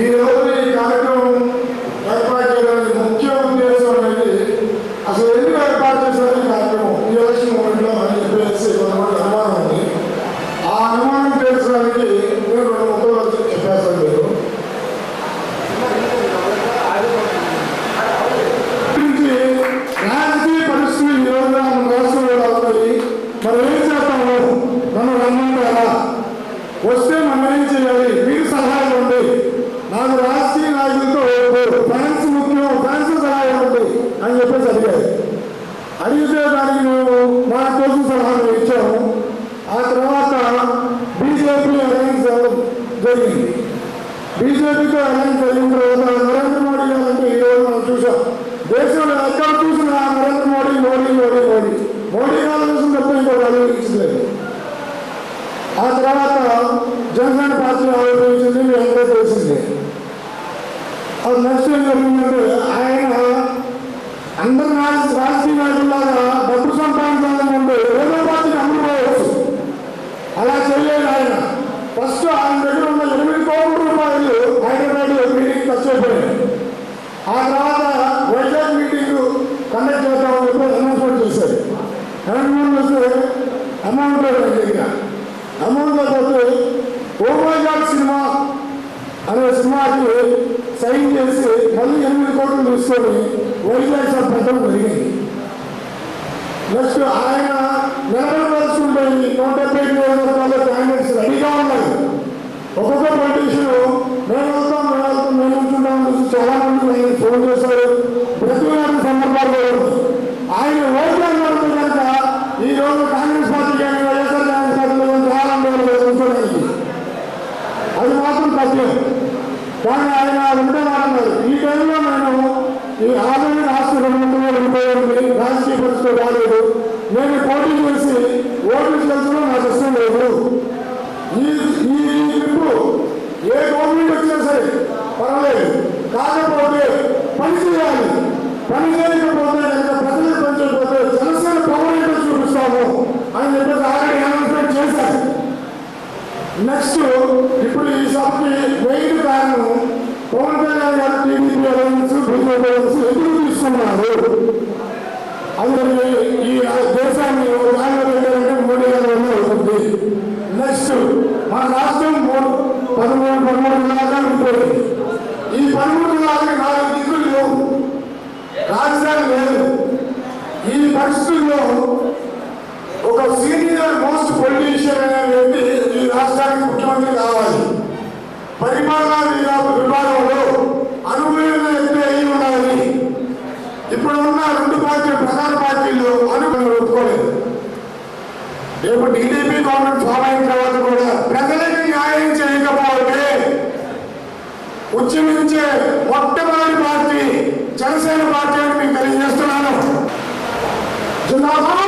ఈ రోజు ఈ కార్యక్రమం ఏర్పాటు చేయడానికి ముఖ్య ఉద్దేశం అనేది అసలు ఎందుకు ఏర్పాటు చేశారు ఈ కార్యక్రమం ఈ ఎలక్షన్ మూమెంట్లో అని చెప్పేసి కొంతమంది అనుమానం ఉంది. ఆ అనుమానం తీర్చడానికి నేను 2 ముక్కలు చెప్పేస్తాను. మీరు రాజకీయ పరిస్థితులు ఈ రోజున మన రాష్ట్రంలో అవుతాయి. మనం ఏం చేస్తాము? నన్ను రమ్మంటారా? వస్తే మనం ఏం చేయాలి? మీరు సహాయం ఉంది. నాకు రాజకీయ నాయకులతో ఫ్యాన్స్ ముఖ్యం, ఫ్యాన్స్ సహాయం ఉంది అని చెప్పేసి అడిగారు. అడిగితే దానికి మేము మా కోసం సలహాలు ఇచ్చాము. ఆ తర్వాత బీజేపీ అలయన్స్ జరిగింది. బీజేపీతో అలయన్స్ జరిగిన తర్వాత నరేంద్ర మోడీ గారు అంటే ఈరోజు మనం చూసాం. దేశంలో ఎక్కడ చూసినా నరేంద్ర మోడీ మోడీ మోడీ మోడీ మోడీ గారు చూసిన తప్ప ఇంకోటి ఆలోచించలేదు. ఆ తర్వాత జనసేన పార్టీ ఆలోచించింది, మీ అందరూ తెలిసిందే. అది నెక్స్ట్ ఏం జరిగిందంటే ఆయన అందరు రాజకీయ నాయకులాగా డబ్బు సంపాదించాలని ఉంటే ఏదో పార్టీకి అమ్ముకోవచ్చు. అలా చేయలేదు ఆయన. ఫస్ట్ ఆయన దగ్గర ఉన్న 8 కోట్ల రూపాయలు హైదరాబాద్ మీటింగ్ ఖర్చు అయిపోయాయి. ఆ తర్వాత వైజాగ్ మీటింగ్ కండక్ట్ చేద్దామని చెప్పి అనౌన్స్మెంట్ చేశారు. అనౌన్స్మెంట్ వస్తే అమౌంట్ దగ్గర అమౌంట్ పోతే ఓ వైజాగ్ సినిమా అనే సినిమాకి సైన్ చేసి మళ్ళీ 8 కోట్లు తీసుకొని వైజాగ్ సార్ పెట్టడం జరిగింది. నెక్స్ట్ ఆయన నిలబడవలసింటే 175 నియోజకవర్గాల్లో క్యాండిడేట్స్ రెడీగా ఉన్నాయి. ఒక్కొక్క పొలిటీషియన్ మేము వెళ్తాం మేము ఉంచుంటామని చూసి చాలా మంది ఆయన ఫోన్ చేశారు. ప్రతివారి సందర్భాలు ఆయన ఓట్లు అన్నట్టు కనుక ఈ రోజు కాంగ్రెస్ పార్టీ కానీ వైఎస్ఆర్ కాంగ్రెస్ పార్టీలో చాలా మంది ఉంచడానికి అది మాత్రం తప్పలేదు. కానీ ఆయన ఉంటే మాట్లాడారు. ఈ టైంలో నేను ఈ ఆల్రెడీ రాష్ట్ర గవర్నమెంట్లో ఉండిపోయింది, రాజకీయ పరిస్థితులు రాలేదు, నేను పోటీ చేసి ఓట్లు చేసడం నాకు ఇష్టం లేదు. ఈ ట్రిప్పు ఏ గవర్నమెంట్ వచ్చినా సరే పర్వాలేదు, కాకపోతే పని చేయాలి. పని చేయకపోతే కనుక ప్రజలకు పనిచేయకపోతే జనసేన పవర్ చూపిస్తాము అని చెప్పేసి ఆల్రెడీ అనౌన్స్మెంట్ చేశారు. నెక్స్ట్ ఇప్పుడు ఈ సభకి మెయిన్ కారణం పవన్ కళ్యాణ్ గారు టీడీపీ అలయన్స్ బీజేపీ అలయన్స్ ఎదురు తీసుకున్నారు. అందుకని ఈ దేశాన్ని పెట్టారంటే మోడీ గారు అవుతుంది. నెక్స్ట్ మన రాష్ట్రం 13 జిల్లాగా ఉంటుంది. ఈ 13 జిల్లాలకి 4 దిక్కులు లేవు, రాజధాని లేదు. ఈ పరిస్థితుల్లో ఒక సీనియర్ మోస్ట్ పొలిటీషియన్ అనే వ్యక్తి ఈ రాష్ట్రానికి ముఖ్యమంత్రి కావాలి. పరిపాలనా విభాగంలో అనుభవమైన వ్యక్తి అయి ఉండాలి. ఇప్పుడు ఉన్న 2 పార్టీలు ప్రధాన పార్టీలు అనుభవం ఒప్పుకోలేదు. రేపు టీడీపీ గవర్నమెంట్ ఫామ్ అయిన తర్వాత కూడా ప్రజలకు న్యాయం చేయకపోతే ఉద్యమించే మొట్టమొదటి పార్టీ జనసేన పార్టీ అని మీకు తెలియజేస్తున్నాను. జిల్లాలో